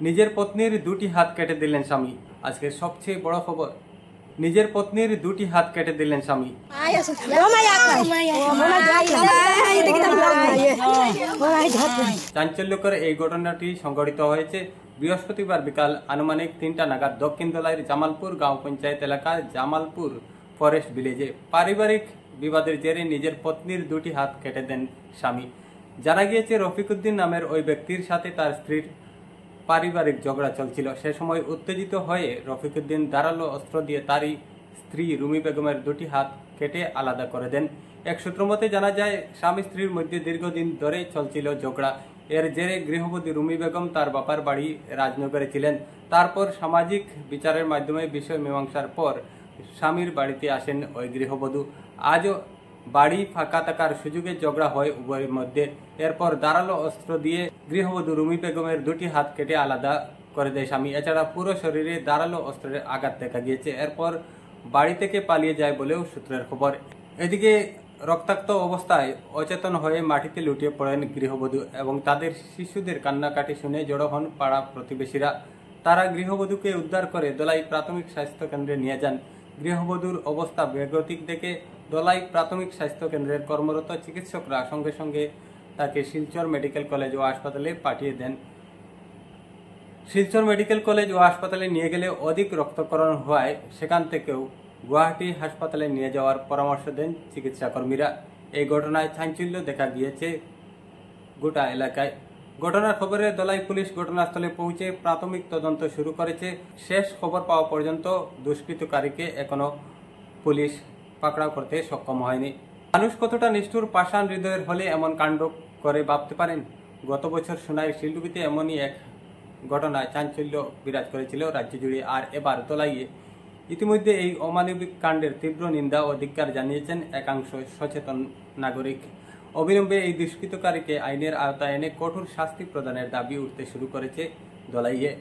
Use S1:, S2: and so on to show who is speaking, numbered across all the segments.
S1: নিজের পত্নীর দুটি হাত কেটে দিলেন স্বামী। আজকের সবচেয়ে বড় খবর, নিজের পত্নীর দুটি হাত কেটে দিলেন স্বামী। চাঞ্চল্যকর এই ঘটনাটি সংঘটিত হয়েছে বৃহস্পতিবার বিকাল আনুমানিক ৩টা নাগাদ দক্ষিণ দোলাইয়ের জামালপুর গাঁও পঞ্চায়েত এলাকার জামালপুর ফরেস্ট ভিলেজে। পারিবারিক বিবাদের জেরে নিজের পত্নীর দুটি হাত কেটে দেন স্বামী। জানা গিয়েছে, রফিকুদ্দিন নামের ওই ব্যক্তির সাথে তার স্ত্রীর পারিবারিক ঝগড়া চলছিল। সে সময় উত্তেজিত হয়ে রফিকুদ্দিন ধারালো অস্ত্র দিয়ে তারই স্ত্রী রুমি বেগমের দুটি হাত কেটে আলাদা করে দেন। এক সূত্র মতে জানা যায়, স্বামী স্ত্রীর মধ্যে দীর্ঘদিন ধরে চলছিল ঝগড়া। এর জেরে গৃহবধূ রুমি বেগম তার বাবার বাড়ি রাজনগরে ছিলেন। তারপর সামাজিক বিচারের মাধ্যমে বিষয় মীমাংসার পর স্বামীর বাড়িতে আসেন ওই গৃহবধূ। আজও বাড়ি ফাঁকা থাকার সুযোগে ঝগড়া হয় উভয়ের মধ্যে। এরপর ধারালো অস্ত্র দিয়ে গৃহবধূ রুমি বেগমের দুটি হাত কেটে আলাদা করে দেয় স্বামী। এছাড়া পুরো শরীরে ধারালো অস্ত্রের আঘাত দেখা গিয়েছে। এরপর বাড়ি থেকে পালিয়ে যায় বলেও সূত্রের খবর। এদিকে রক্তাক্ত অবস্থায় অচেতন হয়ে মাটিতে লুটিয়ে পড়েন গৃহবধূ এবং তাদের শিশুদের কান্নাকাটি শুনে জড়ো হন পাড়া প্রতিবেশীরা। তারা গৃহবধূকে উদ্ধার করে দোলাই প্রাথমিক স্বাস্থ্য কেন্দ্রে নিয়ে যান। গৃহবধূর অবস্থা বেগতিক দেখে দোলাই প্রাথমিক স্বাস্থ্য কেন্দ্রের কর্মরত চিকিৎসকরা সঙ্গে সঙ্গে তাকে শিলচর মেডিকেল কলেজ ও হাসপাতালে পাঠিয়ে দেন। শিলচর মেডিকেল কলেজ ও হাসপাতালে নিয়ে গেলে অধিক রক্তক্ষরণ হওয়ায় সেখান থেকেও গুয়াহাটি হাসপাতালে নিয়ে যাওয়ার পরামর্শ দেন চিকিৎসা কর্মীরা। এই ঘটনায় চাঞ্চল্য দেখা গিয়েছে গোটা এলাকায়। ঘটনার খবরে দোলাই পুলিশ ঘটনাস্থলে পৌঁছে প্রাথমিক তদন্ত শুরু করেছে। শেষ খবর পাওয়া পর্যন্ত দুষ্কৃতকারীকে এখনো পুলিশ পাকড়াও করতে সক্ষম হয়নি। মানুষ কতটা নিষ্ঠুর পাষাণ হৃদয়ের হলে এমন কাণ্ড করে ভাবতে পারেন। গত বছর সোনাইর শিলডুবিতে এমনই এক ঘটনায় চাঞ্চল্য বিরাজ করেছিল রাজ্য জুড়ে। আর এবার দোলাইয়ে ইতিমধ্যে এই অমানবিক কাণ্ডের তীব্র নিন্দা ও ধিক্কার জানিয়েছেন একাংশ সচেতন নাগরিক। অবিলম্বে এই দুষ্কৃতকারীকে আইনের আওতায় এনে কঠোর শাস্তি প্রদানের দাবি উঠতে শুরু করেছে দোলাইয়ে।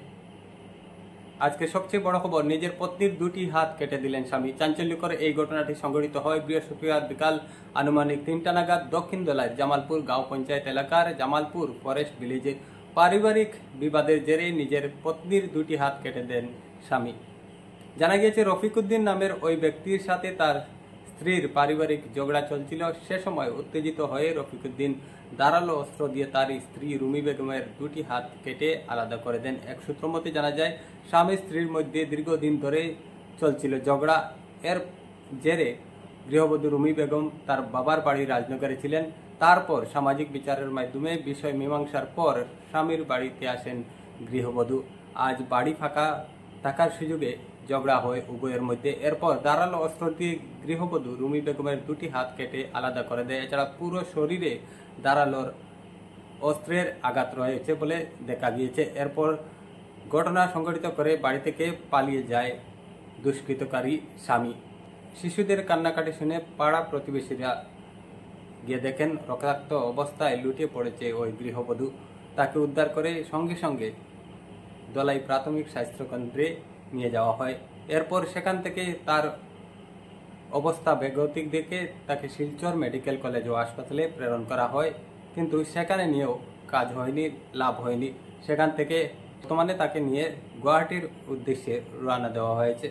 S1: আজকে সবচেয়ে বড় খবর, নিজের পত্নীর দুটি হাত কেটে দিলেন স্বামী। চাঞ্চল্যকর এই ঘটনাটি সংঘটিত হয় বৃহস্পতিবার বিকাল আনুমানিক ৩টা নাগাদ দক্ষিণ দোলাইয়ের জামালপুর গাঁও পঞ্চায়েত এলাকার জামালপুর ফরেস্ট ভিলেজে। পারিবারিক বিবাদের জেরে নিজের পত্নীর দুটি হাত কেটে দেন স্বামী। জানা গিয়েছে, রফিকুদ্দিন নামের ওই ব্যক্তির সাথে তার স্ত্রীর পারিবারিক ঝগড়া চলছিল। সে সময় উত্তেজিত হয়ে রফিকুদ্দিন ধারালো অস্ত্র দিয়ে তার স্ত্রী রুমি বেগমের দুটি হাত কেটে আলাদা করে দেন। এক সূত্র মতে জানা যায়, স্বামী স্ত্রীর মধ্যে দীর্ঘদিন ধরে চলছিল ঝগড়া। এর জেরে গৃহবধূ রুমি বেগম তার বাবার বাড়ি রাজনগরে ছিলেন। তারপর সামাজিক বিচারের মাধ্যমে বিষয় মীমাংসার পর স্বামীর বাড়িতে আসেন গৃহবধূ। আজ বাড়ি ফাঁকা থাকার সুযোগে ঝগড়া হয় উভয়ের মধ্যে। এরপর ধারালো অস্ত্র দিয়ে গৃহবধূ রুমি বেগমের দুটি হাত কেটে আলাদা করে দেয়। এছাড়া পুরো শরীরে ধারালোর অস্ত্রের আঘাত রয়েছে বলে দেখা গিয়েছে। এরপর ঘটনা সংঘটিত করে বাড়ি থেকে পালিয়ে যায় দুষ্কৃতকারী স্বামী। শিশুদের কান্নাকাটি শুনে পাড়া প্রতিবেশীরা গিয়ে দেখেন রক্তাক্ত অবস্থায় লুটিয়ে পড়েছে ওই গৃহবধূ। তাকে উদ্ধার করে সঙ্গে সঙ্গে দোলাই প্রাথমিক স্বাস্থ্য কেন্দ্রে নিয়ে যাওয়া হয়। এরপর সেখান থেকে তার অবস্থা বেগতিক দেখে তাকে শিলচর মেডিকেল কলেজ ও হাসপাতালে প্রেরণ করা হয়, কিন্তু সেখানে নিয়েও কাজ হয়নি, লাভ হয়নি। সেখান থেকে বর্তমানে তাকে নিয়ে গুয়াহাটির উদ্দেশ্যে রওনা দেওয়া হয়েছে।